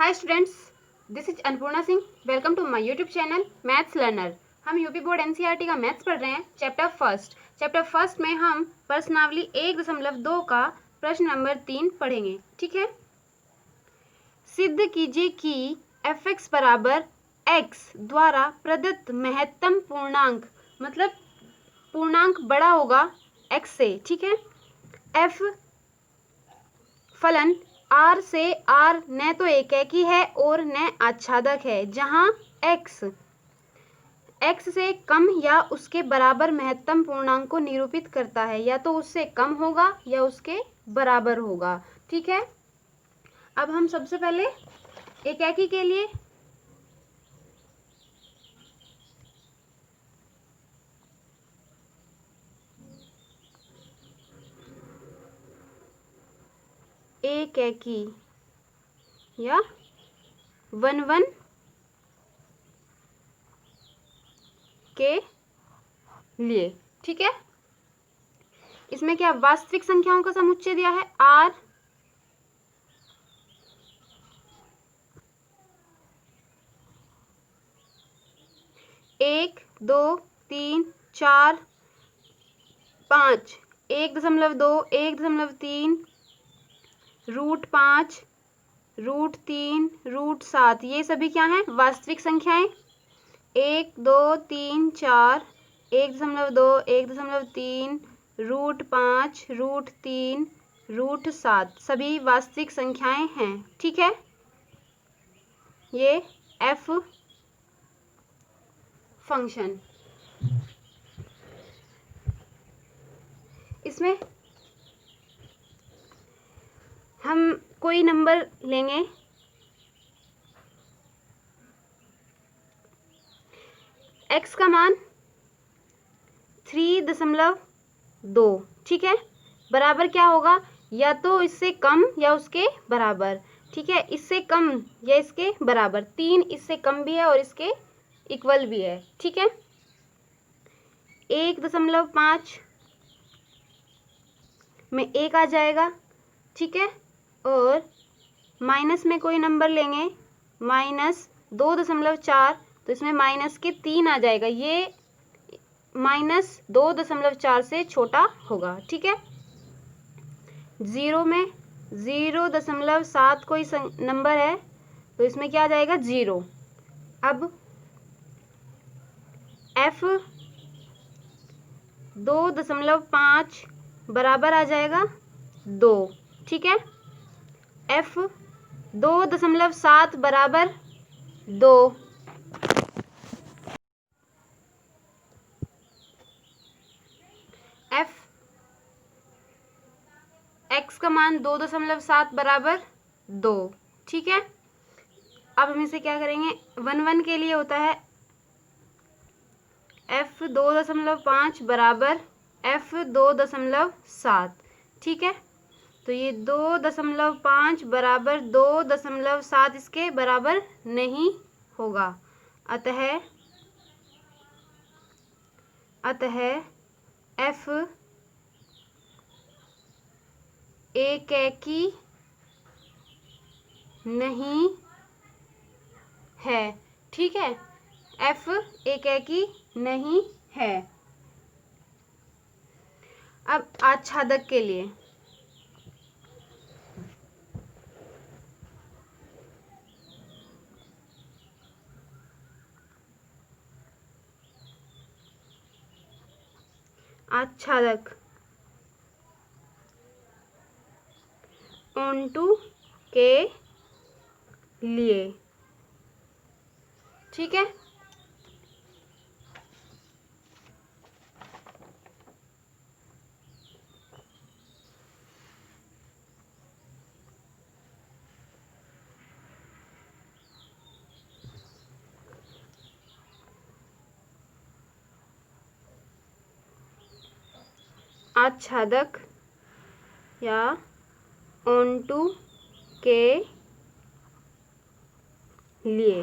Hi students, this is Annapurna Singh. Welcome to my YouTube channel maths learner. हम UP board NCERT का maths पढ़ रहे हैं। चैप्टर फर्स्ट में हम प्रश्नावली 1.2 का प्रश्न नंबर 3 पढ़ेंगे। ठीक है। सिद्ध कीजिए कि f(x) बराबर x द्वारा प्रदत्त महत्तम पूर्णांक, मतलब पूर्णांक बड़ा होगा x से। ठीक है। f फलन r से r न तो एकैकी है और न आच्छादक है, जहां x से कम या उसके बराबर महत्तम पूर्णांक को निरूपित करता है, या तो उससे कम होगा या उसके बराबर होगा। ठीक है। अब हम सबसे पहले एकैकी के लिए एकैकी या 1 के लिए, ठीक है, इसमें क्या वास्तविक संख्याओं का समुच्चय दिया है r, एक, दो, तीन, चार, 5, 1.2, 1.3, √5, √3, √7, ये सभी क्या हैं? वास्तविक संख्याएं। 1, 2, 3, 4, 1.2, 1.3, √5, √3, √7 सभी वास्तविक संख्याएं हैं। ठीक है। ये f फंक्शन, इसमें हम कोई नंबर लेंगे। x का मान 3.2, ठीक है, बराबर क्या होगा? या तो इससे कम या उसके बराबर। ठीक है, इससे कम या इसके बराबर। 3 इससे कम भी है और इसके इक्वल भी है। ठीक है। 1.5 में 1 आ जाएगा। ठीक है। और माइनस में कोई नंबर लेंगे, -2.4, तो इसमें माइनस के 3 आ जाएगा। ये -2.4 से छोटा होगा। ठीक है। 0 में 0.7 कोई नंबर है, तो इसमें क्या आ जाएगा? 0। अब f 2.5 बराबर आ जाएगा 2। ठीक है। f 2.7 बराबर 2। f x का मान 2.7 बराबर 2। ठीक है। अब हम इसे क्या करेंगे? 1 के लिए होता है f 2.5 बराबर f 2.7। ठीक है। तो ये 2.5 बराबर 2.7 इसके बराबर नहीं होगा। अतः f एकैकी नहीं है। ठीक है। f एकैकी नहीं है। अब आच्छादक के लिए आच्छादक onto के लिए, ठीक है, आच्छादक या onto के लिए।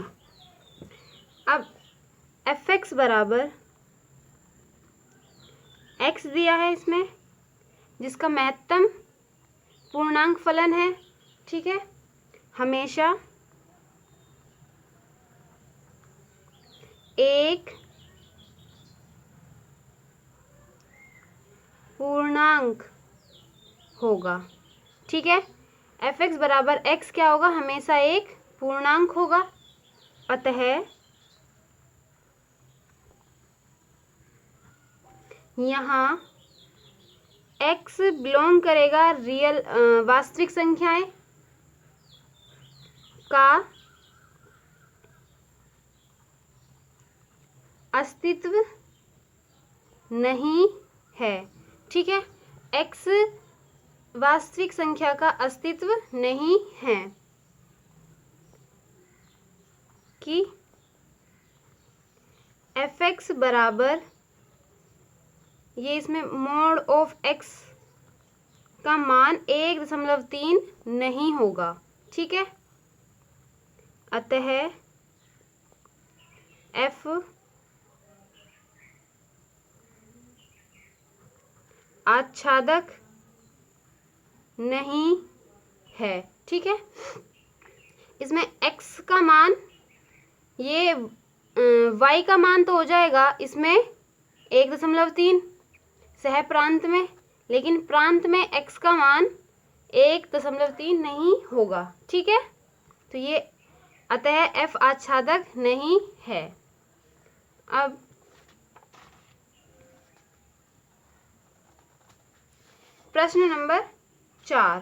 अब f(x) बराबर x दिया है इसमें, जिसका महत्तम पूर्णांक फलन है। ठीक है। हमेशा एक पूर्णांक होगा। ठीक है, एफ एक्स बराबर एक्स क्या होगा, हमेशा एक पूर्णांक होगा। अतः यहाँ x बिलोंग करेगा रियल वास्तविक संख्याएं का अस्तित्व नहीं है। ठीक है, x वास्तविक संख्या का अस्तित्व नहीं है कि एफ एक्स बराबर, ये इसमें मोड ऑफ x का मान 1.3 नहीं होगा। ठीक है, अतः f आच्छादक नहीं है। ठीक है, इसमें x का मान, ये y का मान तो हो जाएगा इसमें 1.3 सह प्रांत में, लेकिन प्रांत में x का मान 1.3 नहीं होगा। ठीक है, तो ये अतः f आच्छादक नहीं है। अब प्रश्न नंबर 4।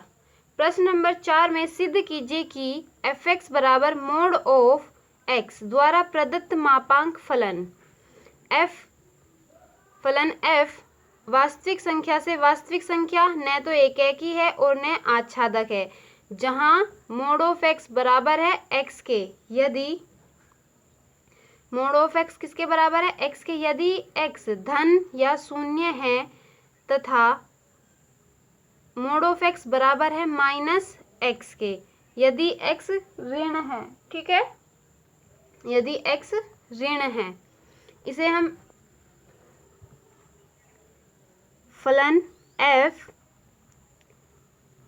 प्रश्न नंबर 4 में सिद्ध कीजिए कि एफ एक्स बराबर मोड ऑफ x द्वारा प्रदत्त मापांक फलन f वास्तविक संख्या से वास्तविक संख्या न तो एकैकी है और न आच्छादक है, जहां मोड ऑफ x बराबर है x के, यदि मोड ऑफ x किसके बराबर है, x के, यदि x धन या शून्य है तथा मोड ऑफ x बराबर है माइनस x के, यदि x ऋण है। ठीक है, यदि x ऋण है, इसे हम फलन f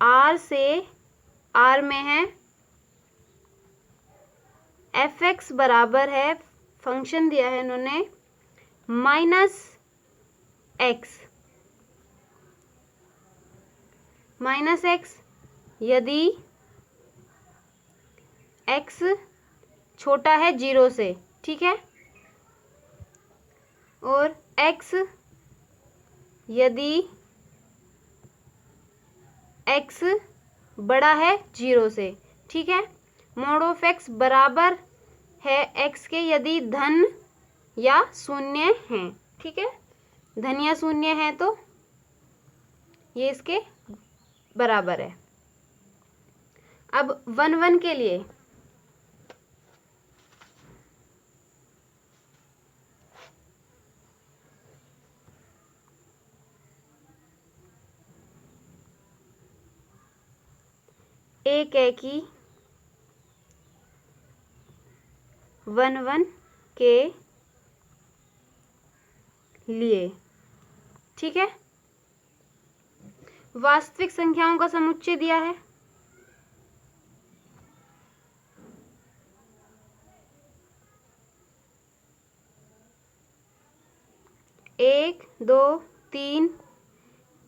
r से r में है, एफ एक्स बराबर है, फंक्शन दिया है इन्होंने माइनस एक्स, यदि x छोटा है 0 से। ठीक है, और x यदि x बड़ा है 0 से। ठीक है, मोड ऑफ x बराबर है x के यदि धन या शून्य है। ठीक है, धन या शून्य है तो ये इसके बराबर है। अब 1 के लिए एकैकी 1 के लिए। ठीक है, वास्तविक संख्याओं का समुच्चय दिया है, एक, दो, तीन,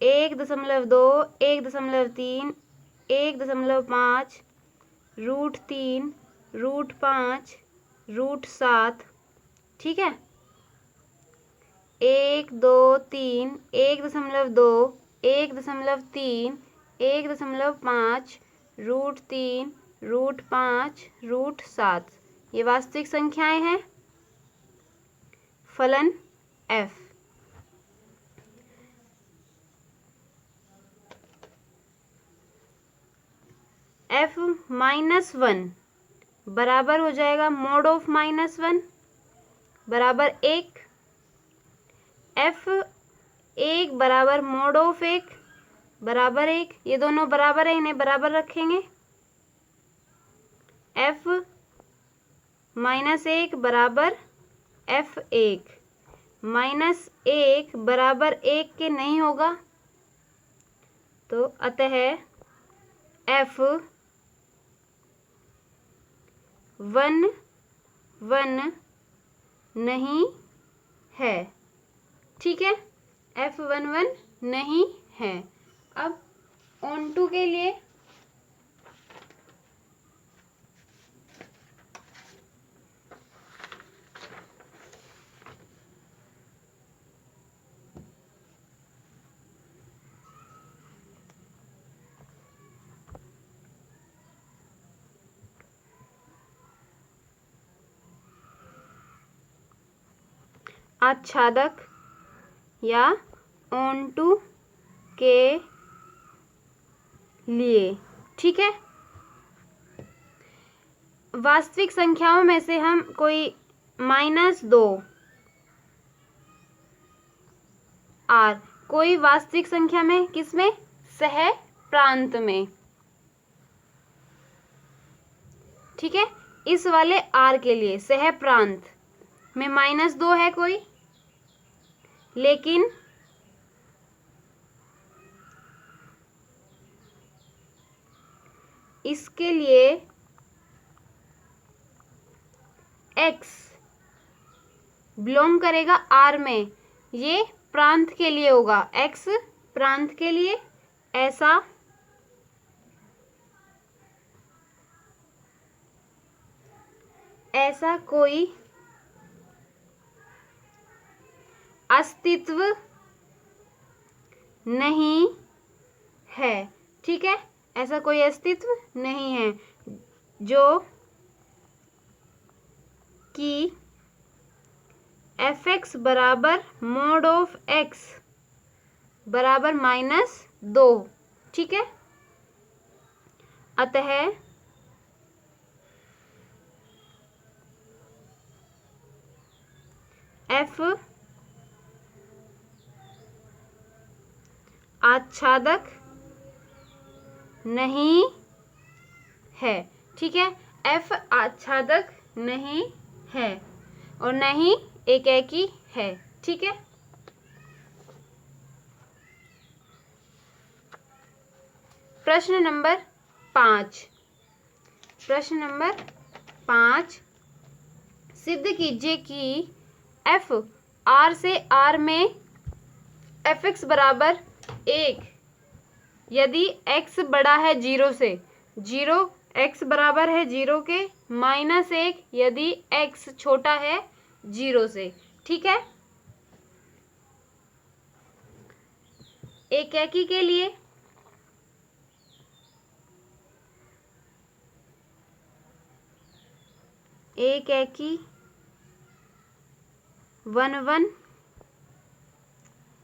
1.2, 1.3, 1.5, √3, √5, √7। ठीक है, 1, 2, 3, 1.2, 1.3, 1.5, √3, √5, √7, ये वास्तविक संख्याएं हैं। फलन f -1 बराबर हो जाएगा मोड ऑफ -1 बराबर 1, f1 बराबर मोड ऑफ 1 बराबर 1, ये दोनों बराबर है, इन्हें बराबर रखेंगे। f-1 बराबर f1 -1 बराबर 1 के नहीं होगा, तो अतः f1 1 नहीं है। ठीक है, F11 नहीं है। अब on2 के लिए आच्छादक या on2 के लिए। ठीक है, वास्तविक संख्याओं में से हम कोई -2 r कोई वास्तविक संख्या में, किसमें, सह प्रांत में। ठीक है, इस वाले r के लिए सह प्रांत में -2 है कोई, लेकिन इसके लिए x बिलोंग करेगा r में, ये प्रांत के लिए होगा, x प्रांत के लिए। ऐसा कोई अस्तित्व नहीं है। ठीक है, ऐसा कोई अस्तित्व नहीं है जो कि fx बराबर mod ऑफ x बराबर -2। ठीक है, अतः f आच्छादक नहीं है। ठीक है, f आच्छादक नहीं है और न ही एकेकी है। ठीक है, प्रश्न नंबर 5। प्रश्न नंबर 5, सिद्ध कीजिए कि f r से r में fx बराबर 1 यदि x बड़ा है 0 से, 0 x बराबर है 0 के, -1 यदि x छोटा है 0 से। ठीक है, एकेकी के लिए एकेकी 1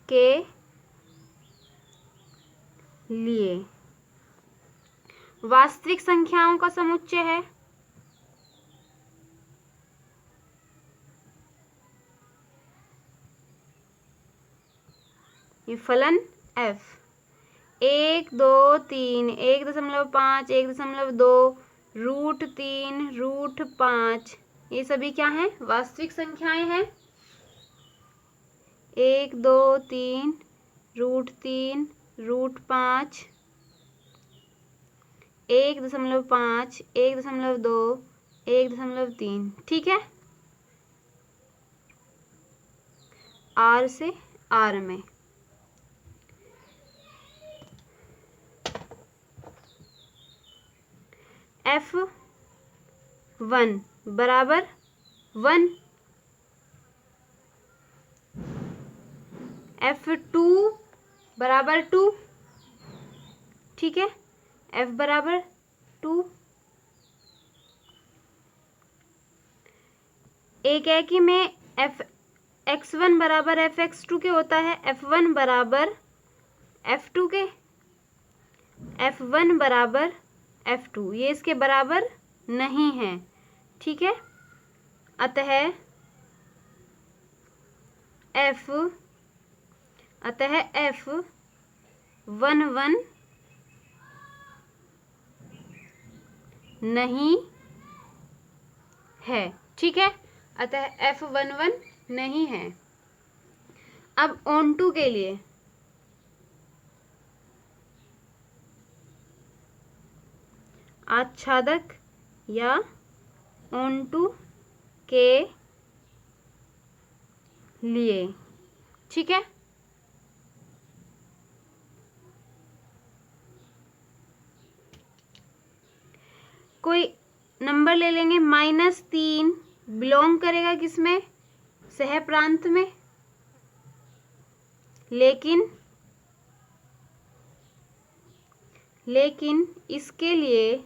के लिए वास्तविक संख्याओं का समुच्चय है ये फलन f 1, 2, 3, 1.5, 1.2, √3, √5, ये सभी क्या हैं, वास्तविक संख्याएं हैं। 1, 2, 3, √3, √5, 1.5, 1.2, 1.3। ठीक है, r से r में f1 बराबर 1, f2 बराबर 2। ठीक है, f बराबर 2। एकेकी में x1 बराबर fx2 के होता है, f1 बराबर f2 के, f1 बराबर f2, ये इसके बराबर नहीं है। ठीक है, अतः f11 नहीं है। ठीक है, अतः f11 नहीं है। अब on2 के लिए आच्छादक या on2 के लिए। ठीक है, कोई नंबर ले लेंगे, -3 बिलोंग करेगा किसमें, सह प्रांत में, लेकिन इसके लिए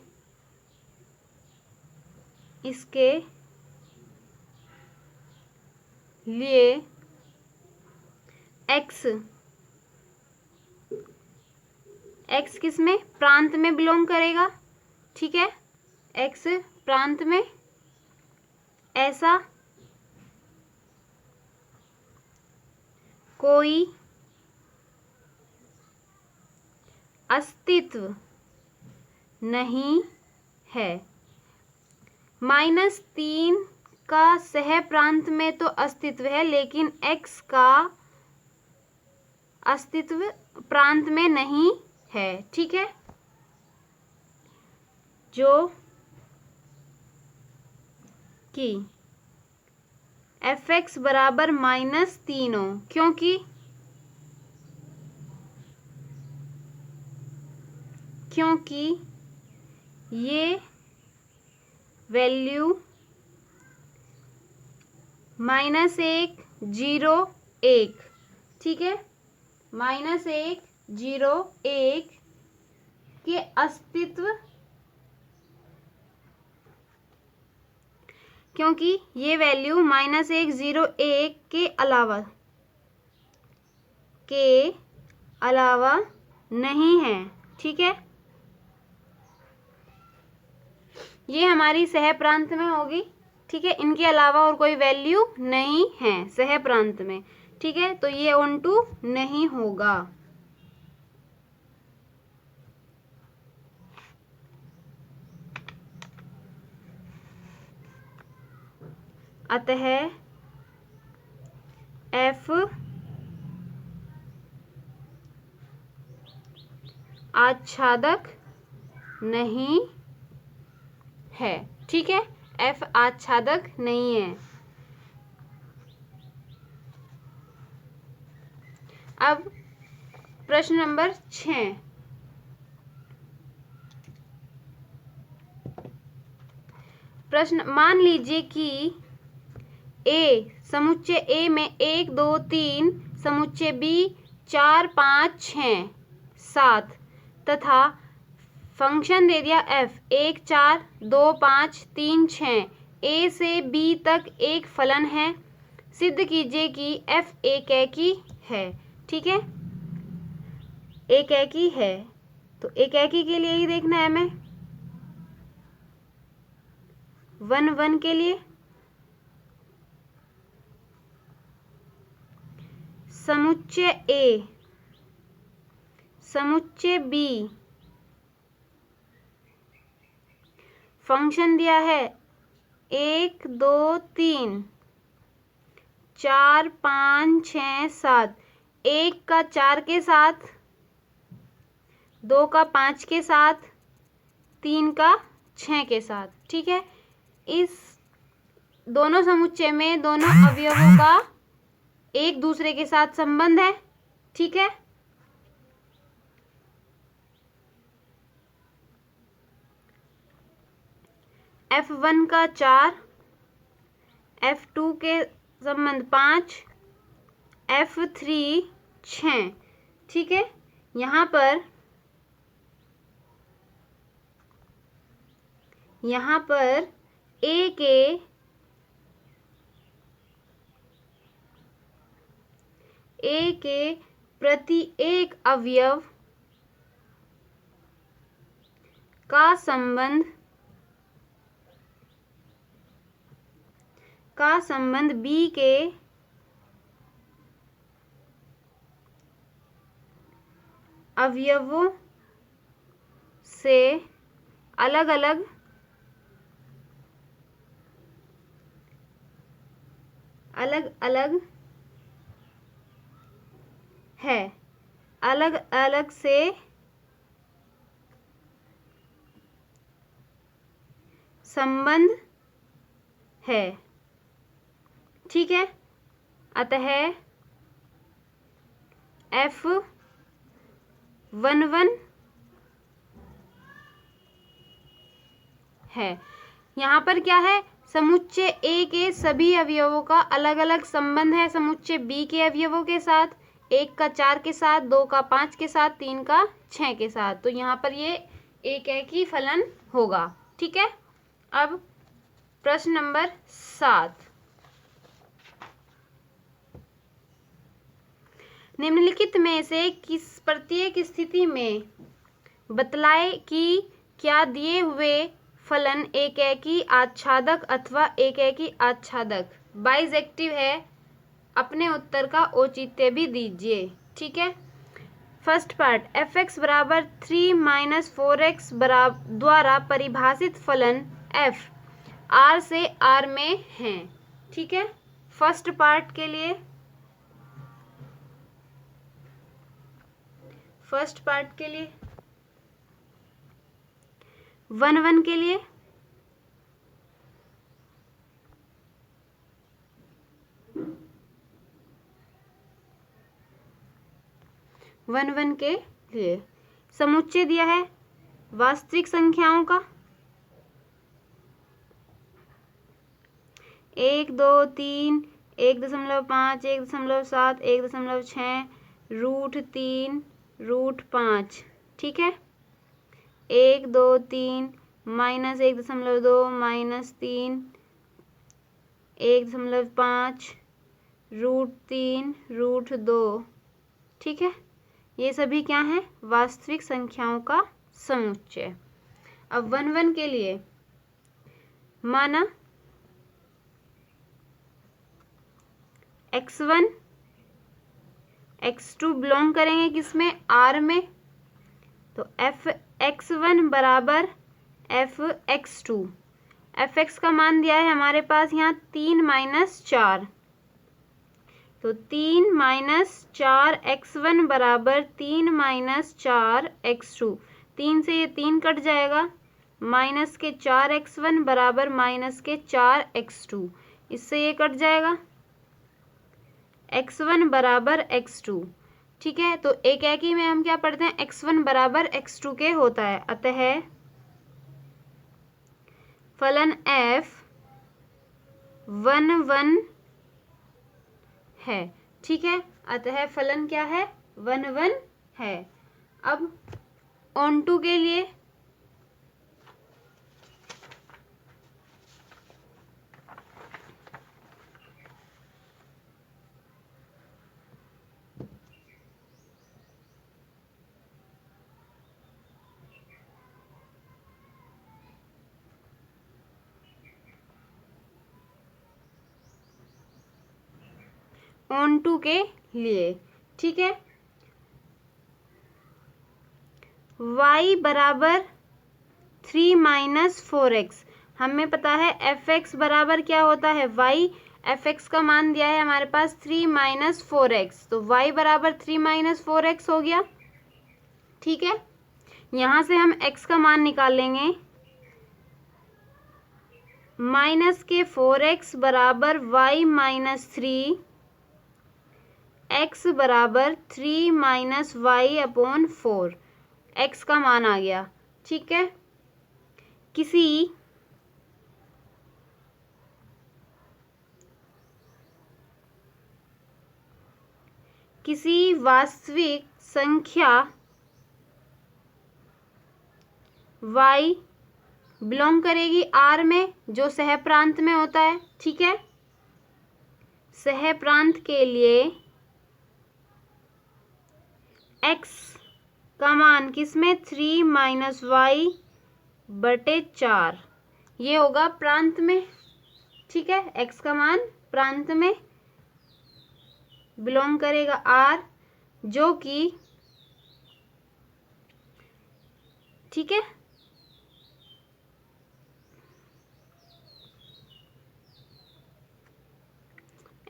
x किसमें, प्रांत में बिलोंग करेगा। ठीक है, x प्रांत में, ऐसा कोई अस्तित्व नहीं है। -3 का सह प्रांत में तो अस्तित्व है, लेकिन x का अस्तित्व प्रांत में नहीं है। ठीक है, जो कि fx बराबर -3 हो, क्योंकि ये वैल्यू -1 0 1, ठीक है, -1 0 1 के अस्तित्व, क्योंकि ये वैल्यू -1 0 1 के अलावा नहीं है। ठीक है, ये हमारी सह प्रांत में होगी। ठीक है, इनके अलावा और कोई वैल्यू नहीं है सह प्रांत में। ठीक है, तो ये ऑन2 नहीं होगा। अतः f आच्छादक नहीं है। ठीक है, f आच्छादक नहीं है। अब प्रश्न नंबर 6, प्रश्न, मान लीजिए कि A समुच्चय A में 1 2 3, समुच्चय B 4 5 6 7 तथा फंक्शन दे दिया f 1 4 2 5 3 6 A से B तक एक फलन है। सिद्ध कीजिए कि f एकैकी है। ठीक है, एकैकी है, तो एकैकी के लिए ही देखना है हमें। 1 1 के लिए समुच्चय A समुच्चय B, फंक्शन दिया है 1 2 3 4 5 6 7, 1 का 4 के साथ, 2 का 5 के साथ, 3 का 6 के साथ। ठीक है, इस दोनों समुच्चय में दोनों अवयवों का एक दूसरे के साथ संबंध है। ठीक है, f1 का 4, f2 के संबंध 5, f3 6। ठीक है, यहाँ पर A के प्रति एक अवयव का संबंध B के अवयवों से अलग अलग है, अलग अलग से संबंध है। ठीक है, अतः F11 है। यहाँ पर क्या है, समुच्चय A के सभी अवयवों का अलग अलग संबंध है समुच्चय B के अवयवों के साथ, 1 का 4 के साथ, 2 का 5 के साथ, 3 का 6 के साथ। तो यहाँ पर ये एक ही फलन होगा। ठीक है। अब प्रश्न नंबर 7, निम्नलिखित में से किस प्रत्येक स्थिति में बतलाए कि क्या दिए हुए फलन एकेकी आच्छादक अथवा एकेकी आच्छादक बाइजेक्टिव है। अपने उत्तर का औचित्य भी दीजिए। ठीक है। फर्स्ट पार्ट, f(x) बराबर 3 - 4x द्वारा परिभाषित फलन f R से R में है। ठीक है। फर्स्ट पार्ट के लिए 1 के लिए 1 के लिए समुच्चय दिया है वास्तविक संख्याओं का 1, 2, 3, 1.5, 1.7, 1.6, √3, √5। ठीक है। 1, 2, 3, -1.2, -3, 1.5, √3, √2। ठीक है। ये सभी क्या हैं, वास्तविक संख्याओं का समुच्चय। अब 1 के लिए माना x1 x2 बिलोंग करेंगे किसमें, R में। तो f(x1) बराबर f(x2), fx का मान दिया है हमारे पास यहाँ 3 - 4। तो 3 - 4 x1 बराबर 3 - 4 x2। 3 से ये 3 कट जाएगा, माइनस के 4 x1 बराबर माइनस के 4 x2। इससे ये कट जाएगा, x1 बराबर x2। ठीक है। तो एकेकी में हम क्या पढ़ते हैं, x1 बराबर x2 के होता है। अतः फलन f 1 है। ठीक है। अतः फलन क्या है, 1 है। अब ऑन टू के लिए ऑन टू के लिए, ठीक है, y बराबर 3 - 4x। हमें पता है fx बराबर क्या होता है, y। fx का मान दिया है हमारे पास 3 - 4x। तो y बराबर 3 - 4x हो गया। ठीक है। यहाँ से हम x का मान निकाल लेंगे, माइनस के 4x बराबर y - 3, x बराबर 3 - y/4। x का मान आ गया। ठीक है। किसी वास्तविक संख्या y बिलोंग करेगी R में, जो सहप्रांत में होता है। ठीक है। सहप्रांत के लिए x का मान किसमें, 3 - y/4। ये होगा प्रांत में। ठीक है। x का मान प्रांत में बिलोंग करेगा R, जो कि, ठीक है,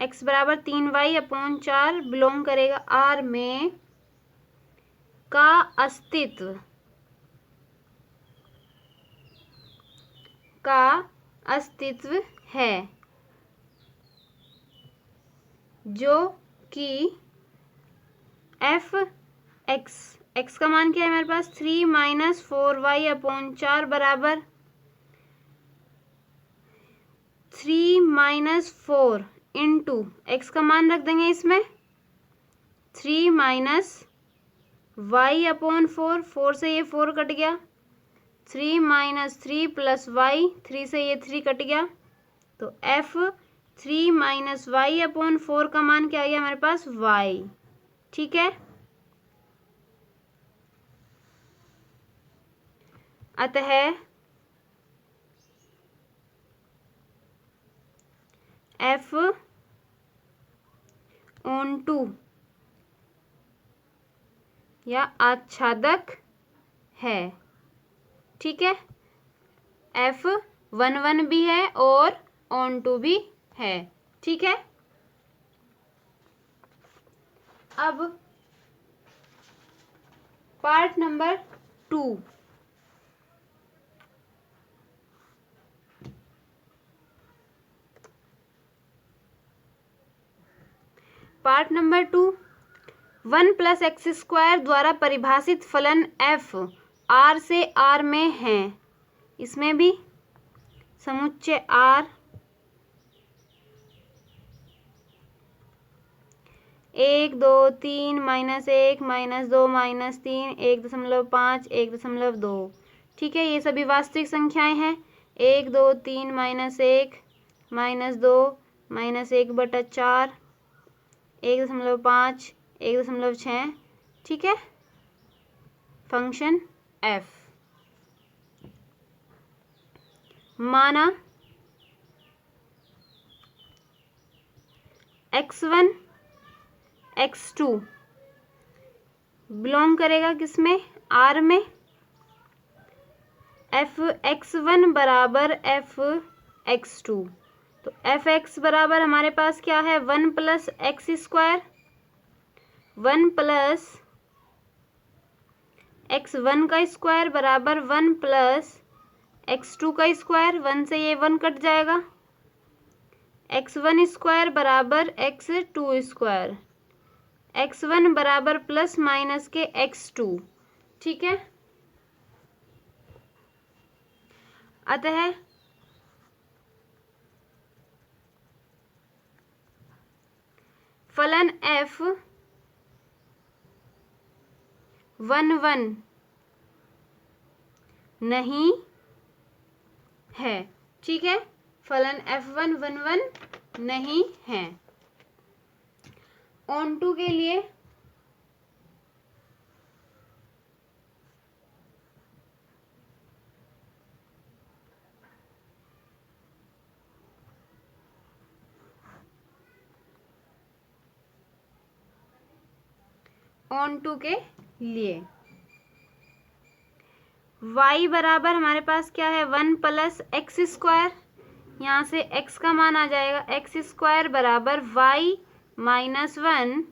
x बराबर 3y/4 बिलोंग करेगा R में का अस्तित्व है। जो कि एफ एक्स का मान क्या है हमारे पास 3 माइनस 4y अपॉन 4 बराबर 3 माइनस 4 इंटू एक्स का मान रख देंगे इसमें 3 माइनस वाई अपॉन 4, 4 से ये 4 कट गया 3 माइनस 3 प्लस वाई 3 से ये 3 कट गया तो एफ 3 माइनस वाई अपॉन 4 का मान क्या आ गया हमारे पास वाई। ठीक है, अतः एफ ऑन टू या आच्छादक है। ठीक है, एफ 1 भी है और ऑन टू भी है। ठीक है, अब part number 2। Part number 2 1 plus x square द्वारा परिभाषित फलन एफ आर से आर में है। इसमें भी समुच्चय आर 1 2 3 माइनस 1 माइनस 2 माइनस 3 1.5 1.2। ठीक है, ये सभी वास्तविक संख्याएं हैं। 1 2 3 माइनस 1 माइनस 2 माइनस 1/4 1.5 1.6। ठीक है, फंक्शन एफ माना x1 x2 बिलोंग करेगा किसमें आर में एफ x1 बराबर एफ x2 तो एफ एक्स बराबर हमारे पास क्या है 1 plus x square 1 plus x1 का स्क्वायर बराबर 1 प्लस x2 का स्क्वायर 1 से ये 1 कट जाएगा x1 स्क्वायर बराबर x2 स्क्वायर x1 बराबर प्लस माइनस के x2। ठीक है, अतः फलन f 1 1 नहीं है। ठीक है, फलन f1 1 1 नहीं है। ऑन टू के लिए ऑन टू के लिए y बराबर हमारे पास क्या है 1 प्लस एक्स स्क्वायर यहाँ से x का मान आ जाएगा एक्स स्क्वायर बराबर y माइनस 1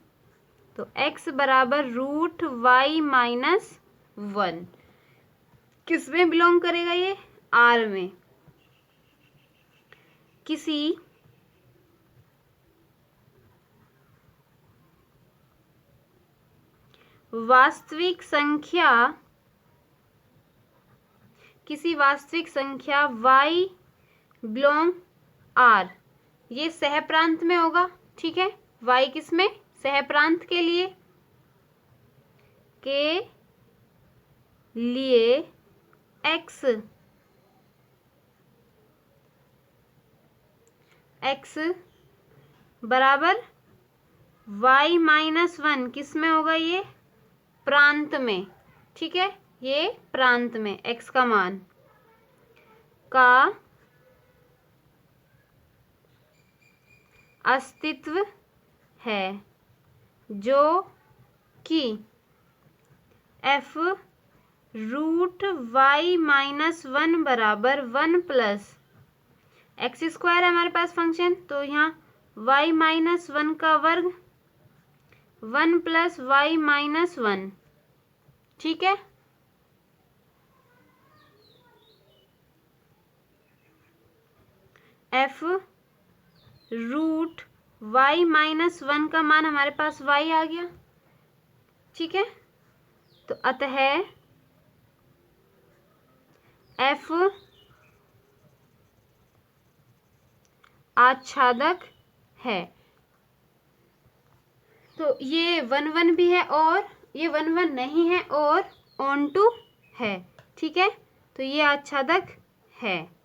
तो x बराबर रूट y माइनस 1। किस में बिलोंग करेगा ये r में। किसी वास्तविक संख्या y बिलोंग r ये सहप्रांत में होगा। ठीक है, y किस में सहप्रांत के लिए x बराबर y माइनस 1 किस में होगा ये प्रांत में। ठीक है, ये प्रांत में x का मान का अस्तित्व है जो कि f रूट y माइनस 1 बराबर 1 प्लस एक्स स्क्वायर है हमारे पास फंक्शन तो यहाँ y माइनस 1 का वर्ग 1 प्लस y माइनस 1। ठीक है, f रूट y माइनस 1 का मान हमारे पास y आ गया, ठीक है। तो अतः f आच्छादक है। तो ये 1 1 भी है और ये 1 1 नहीं है और ऑन टू है, ठीक है। तो ये आच्छादक है।